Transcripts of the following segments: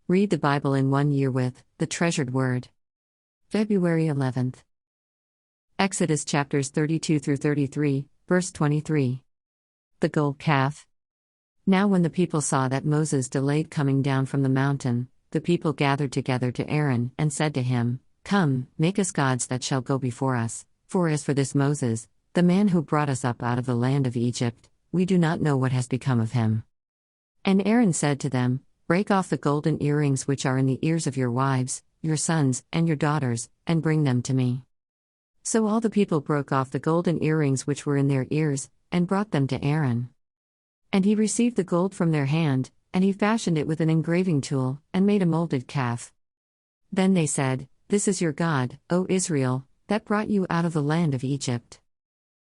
Read the Bible in 1 year with The Treasured Word. February 11th. Exodus chapters 32 through 33, verse 23. The gold calf. Now when the people saw that Moses delayed coming down from the mountain, the people gathered together to Aaron and said to him, "Come, make us gods that shall go before us, for as for this Moses, the man who brought us up out of the land of Egypt, we do not know what has become of him." And Aaron said to them, "Break off the golden earrings which are in the ears of your wives, your sons, and your daughters, and bring them to me." So all the people broke off the golden earrings which were in their ears, and brought them to Aaron. And he received the gold from their hand, and he fashioned it with an engraving tool, and made a molded calf. Then they said, "This is your God, O Israel, that brought you out of the land of Egypt."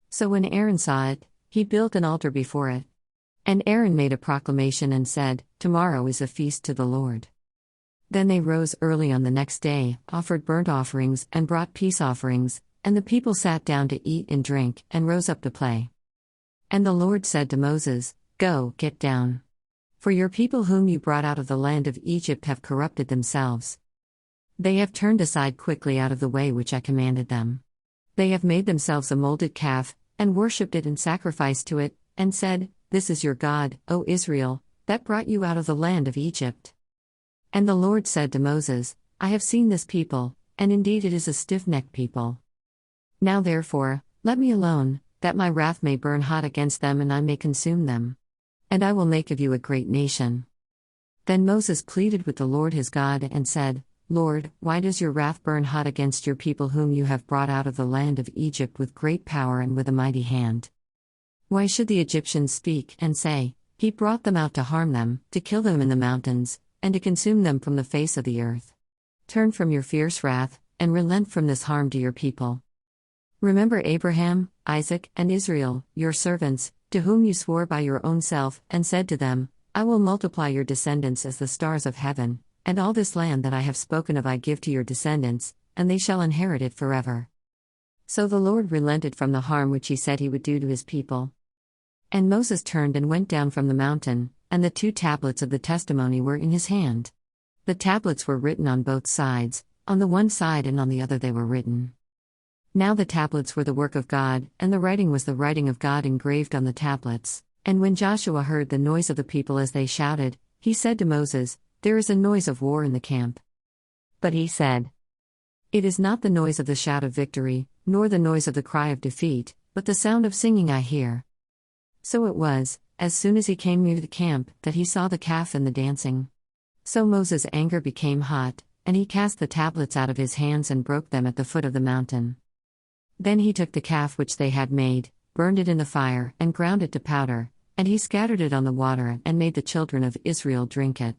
So when Aaron saw it, he built an altar before it. And Aaron made a proclamation and said, "Tomorrow is a feast to the Lord." Then they rose early on the next day, offered burnt offerings, and brought peace offerings, and the people sat down to eat and drink, and rose up to play. And the Lord said to Moses, "Go, get down. For your people whom you brought out of the land of Egypt have corrupted themselves. They have turned aside quickly out of the way which I commanded them. They have made themselves a molded calf, and worshipped it and sacrificed to it, and said, 'This is your God, O Israel, that brought you out of the land of Egypt.'" And the Lord said to Moses, "I have seen this people, and indeed it is a stiff-necked people. Now therefore, let me alone, that my wrath may burn hot against them and I may consume them. And I will make of you a great nation." Then Moses pleaded with the Lord his God and said, "Lord, why does your wrath burn hot against your people whom you have brought out of the land of Egypt with great power and with a mighty hand? Why should the Egyptians speak and say, 'He brought them out to harm them, to kill them in the mountains, and to consume them from the face of the earth'? Turn from your fierce wrath, and relent from this harm to your people. Remember Abraham, Isaac, and Israel, your servants, to whom you swore by your own self, and said to them, 'I will multiply your descendants as the stars of heaven, and all this land that I have spoken of I give to your descendants, and they shall inherit it forever.' So the Lord relented from the harm which he said he would do to his people. And Moses turned and went down from the mountain, and the 2 tablets of the testimony were in his hand. The tablets were written on both sides, on the one side and on the other they were written. Now the tablets were the work of God, and the writing was the writing of God engraved on the tablets. And when Joshua heard the noise of the people as they shouted, he said to Moses, "There is a noise of war in the camp." But he said, "It is not the noise of the shout of victory, nor the noise of the cry of defeat, but the sound of singing I hear." So it was, as soon as he came near the camp, that he saw the calf and the dancing. So Moses' anger became hot, and he cast the tablets out of his hands and broke them at the foot of the mountain. Then he took the calf which they had made, burned it in the fire, and ground it to powder, and he scattered it on the water and made the children of Israel drink it.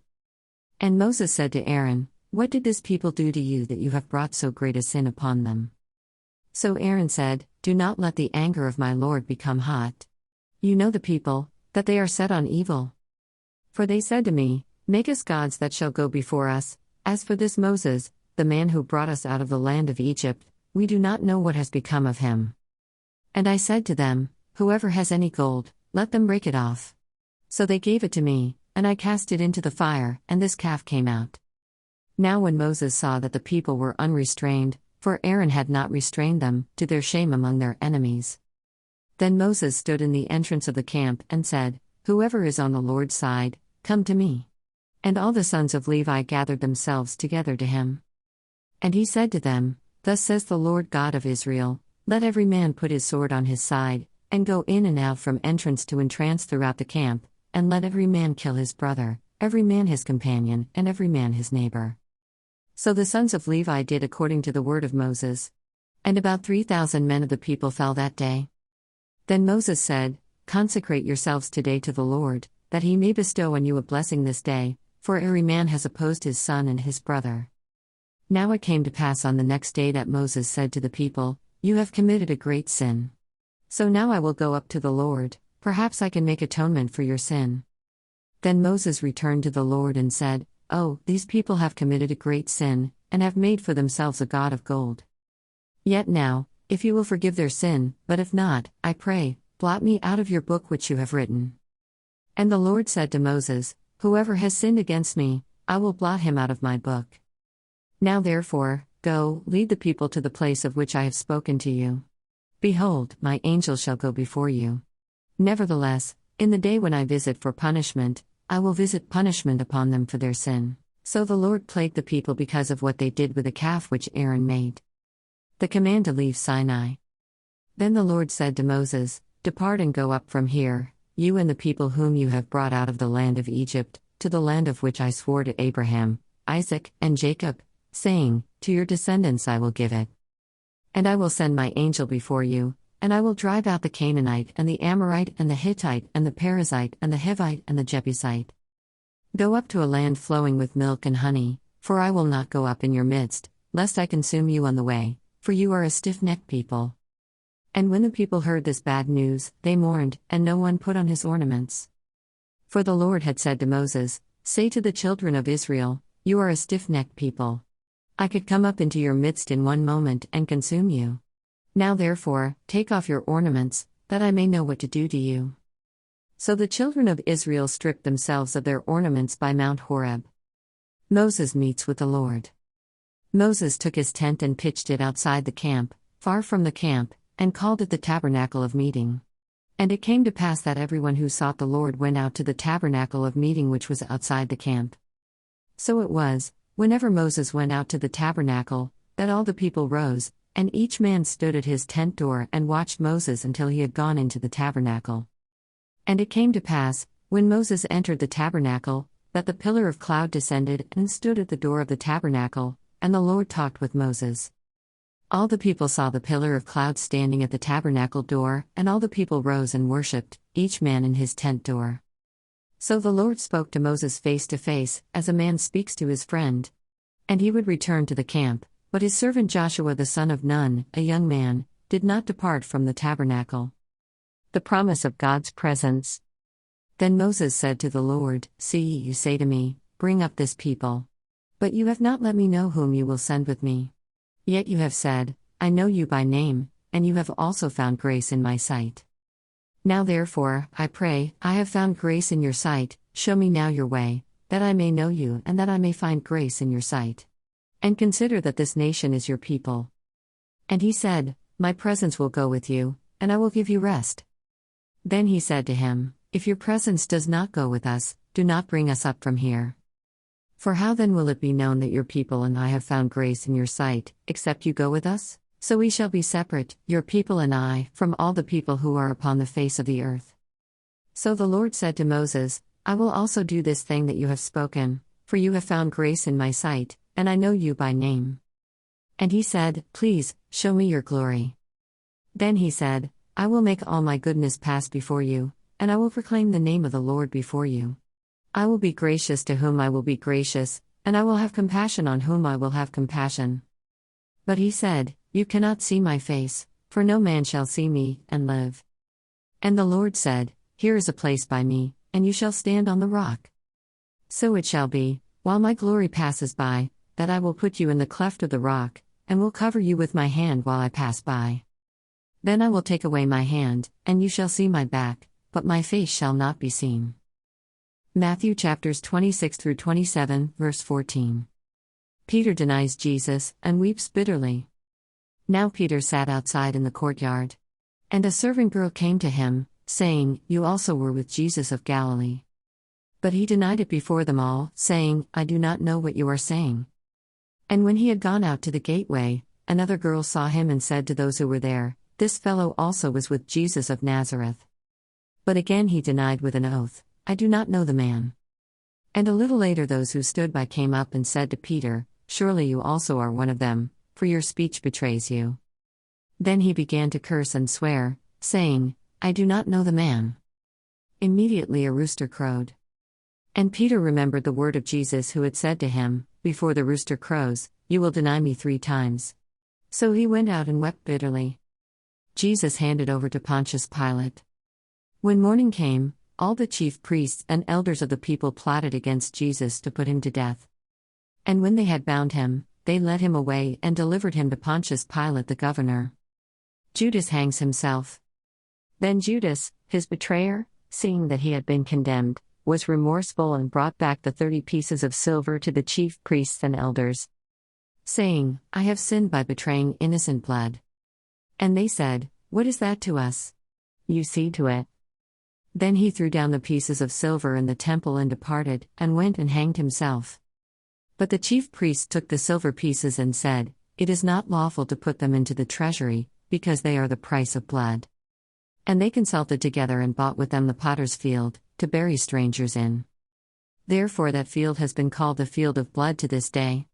And Moses said to Aaron, "What did this people do to you that you have brought so great a sin upon them?" So Aaron said, "Do not let the anger of my Lord become hot. You know the people, that they are set on evil. For they said to me, 'Make us gods that shall go before us.' As for this Moses, the man who brought us out of the land of Egypt, we do not know what has become of him." And I said to them, "Whoever has any gold, let them break it off." So they gave it to me, and I cast it into the fire, and this calf came out. Now when Moses saw that the people were unrestrained, for Aaron had not restrained them, to their shame among their enemies. Then Moses stood in the entrance of the camp and said, "Whoever is on the Lord's side, come to me." And all the sons of Levi gathered themselves together to him. And he said to them, "Thus says the Lord God of Israel, let every man put his sword on his side, and go in and out from entrance to entrance throughout the camp, and let every man kill his brother, every man his companion, and every man his neighbor." So the sons of Levi did according to the word of Moses. And about 3,000 men of the people fell that day. Then Moses said, "Consecrate yourselves today to the Lord, that he may bestow on you a blessing this day, for every man has opposed his son and his brother." Now it came to pass on the next day that Moses said to the people, "You have committed a great sin. So now I will go up to the Lord, perhaps I can make atonement for your sin." Then Moses returned to the Lord and said, "Oh, these people have committed a great sin, and have made for themselves a god of gold. Yet now, if you will forgive their sin, but if not, I pray, blot me out of your book which you have written." And the Lord said to Moses, "Whoever has sinned against me, I will blot him out of my book. Now therefore, go, lead the people to the place of which I have spoken to you. Behold, my angel shall go before you. Nevertheless, in the day when I visit for punishment, I will visit punishment upon them for their sin. So the Lord plagued the people because of what they did with the calf which Aaron made. The command to leave Sinai. Then the Lord said to Moses, Depart and go up from here, you and the people whom you have brought out of the land of Egypt, to the land of which I swore to Abraham, Isaac, and Jacob, saying, To your descendants I will give it. And I will send my angel before you, and I will drive out the Canaanite and the Amorite and the Hittite and the Perizzite and the Hivite and the Jebusite. Go up to a land flowing with milk and honey, for I will not go up in your midst, lest I consume you on the way, for you are a stiff-necked people. And when the people heard this bad news, they mourned, and no one put on his ornaments. For the Lord had said to Moses, Say to the children of Israel, You are a stiff-necked people. I could come up into your midst in one moment and consume you. Now therefore, take off your ornaments, that I may know what to do to you. So the children of Israel stripped themselves of their ornaments by Mount Horeb. Moses meets with the Lord. Moses took his tent and pitched it outside the camp, far from the camp, and called it the tabernacle of meeting. And it came to pass that everyone who sought the Lord went out to the tabernacle of meeting which was outside the camp. So it was, whenever Moses went out to the tabernacle, that all the people rose, and each man stood at his tent door and watched Moses until he had gone into the tabernacle. And it came to pass, when Moses entered the tabernacle, that the pillar of cloud descended and stood at the door of the tabernacle, and the Lord talked with Moses. All the people saw the pillar of cloud standing at the tabernacle door, and all the people rose and worshipped, each man in his tent door. So the Lord spoke to Moses face to face, as a man speaks to his friend. And he would return to the camp, but his servant Joshua the son of Nun, a young man, did not depart from the tabernacle. The promise of God's presence. Then Moses said to the Lord, See, you say to me, Bring up this people. But you have not let me know whom you will send with me. Yet you have said, I know you by name, and you have also found grace in my sight. Now therefore, I pray, I have found grace in your sight, show me now your way, that I may know you and that I may find grace in your sight. And consider that this nation is your people. And he said, My presence will go with you, and I will give you rest. Then he said to him, If your presence does not go with us, do not bring us up from here. For how then will it be known that your people and I have found grace in your sight, except you go with us? So we shall be separate, your people and I, from all the people who are upon the face of the earth. So the Lord said to Moses, I will also do this thing that you have spoken, for you have found grace in my sight, and I know you by name. And he said, Please, show me your glory. Then he said, I will make all my goodness pass before you, and I will proclaim the name of the Lord before you. I will be gracious to whom I will be gracious, and I will have compassion on whom I will have compassion. But he said, You cannot see my face, for no man shall see me, and live. And the Lord said, Here is a place by me, and you shall stand on the rock. So it shall be, while my glory passes by, that I will put you in the cleft of the rock, and will cover you with my hand while I pass by. Then I will take away my hand, and you shall see my back, but my face shall not be seen. Matthew chapters 26 through 27, verse 14. Peter denies Jesus, and weeps bitterly. Now Peter sat outside in the courtyard. And a servant girl came to him, saying, You also were with Jesus of Galilee. But he denied it before them all, saying, I do not know what you are saying. And when he had gone out to the gateway, another girl saw him and said to those who were there, This fellow also was with Jesus of Nazareth. But again he denied with an oath, I do not know the man. And a little later those who stood by came up and said to Peter, Surely you also are one of them, for your speech betrays you. Then he began to curse and swear, saying, I do not know the man. Immediately a rooster crowed. And Peter remembered the word of Jesus who had said to him, Before the rooster crows, you will deny me 3 times. So he went out and wept bitterly. Jesus handed over to Pontius Pilate. When morning came, all the chief priests and elders of the people plotted against Jesus to put him to death. And when they had bound him, they led him away and delivered him to Pontius Pilate the governor. Judas hangs himself. Then Judas, his betrayer, seeing that he had been condemned, was remorseful and brought back the 30 pieces of silver to the chief priests and elders, saying, I have sinned by betraying innocent blood. And they said, What is that to us? You see to it. Then he threw down the pieces of silver in the temple and departed, and went and hanged himself. But the chief priests took the silver pieces and said, It is not lawful to put them into the treasury, because they are the price of blood. And they consulted together and bought with them the potter's field, to bury strangers in. Therefore that field has been called the field of blood to this day.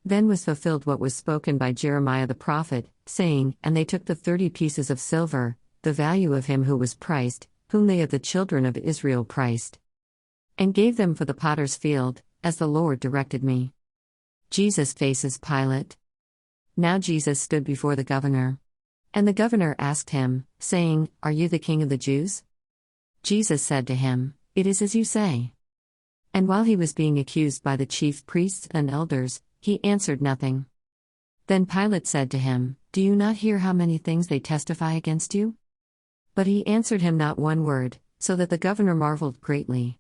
Then was fulfilled what was spoken by Jeremiah the prophet, saying, And they took the 30 pieces of silver, the value of him who was priced, whom they of the children of Israel priced, and gave them for the potter's field, as the Lord directed me. Jesus faces Pilate. Now Jesus stood before the governor. And the governor asked him, saying, Are you the king of the Jews? Jesus said to him, It is as you say. And while he was being accused by the chief priests and elders, he answered nothing. Then Pilate said to him, Do you not hear how many things they testify against you? But he answered him not one word, so that the governor marveled greatly.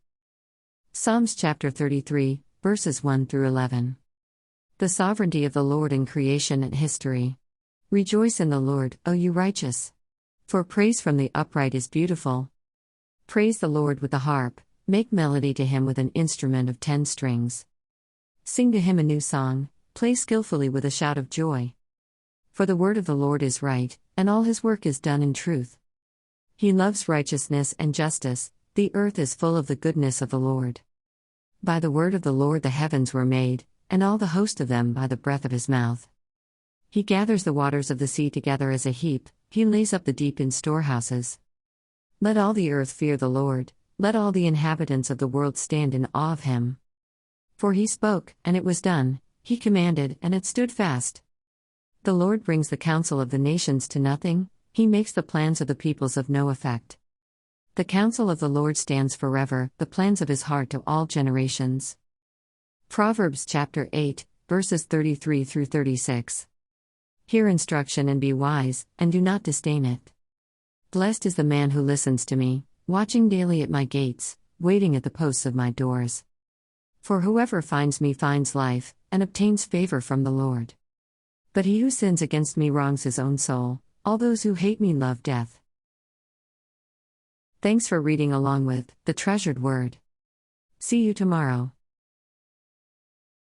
Psalms chapter 33, verses 1 through 11. The sovereignty of the Lord in creation and history. Rejoice in the Lord, O you righteous. For praise from the upright is beautiful. Praise the Lord with the harp, make melody to him with an instrument of 10 strings. Sing to him a new song, play skillfully with a shout of joy. For the word of the Lord is right, and all his work is done in truth. He loves righteousness and justice, the earth is full of the goodness of the Lord. By the word of the Lord the heavens were made, and all the host of them by the breath of his mouth. He gathers the waters of the sea together as a heap, he lays up the deep in storehouses. Let all the earth fear the Lord, let all the inhabitants of the world stand in awe of him. For he spoke, and it was done, he commanded, and it stood fast. The Lord brings the counsel of the nations to nothing, he makes the plans of the peoples of no effect. The counsel of the Lord stands forever, the plans of his heart to all generations. Proverbs chapter 8, verses 33 through 36. Hear instruction and be wise, and do not disdain it. Blessed is the man who listens to me, watching daily at my gates, waiting at the posts of my doors. For whoever finds me finds life, and obtains favor from the Lord. But he who sins against me wrongs his own soul, all those who hate me love death. Thanks for reading along with The Treasured Word. See you tomorrow.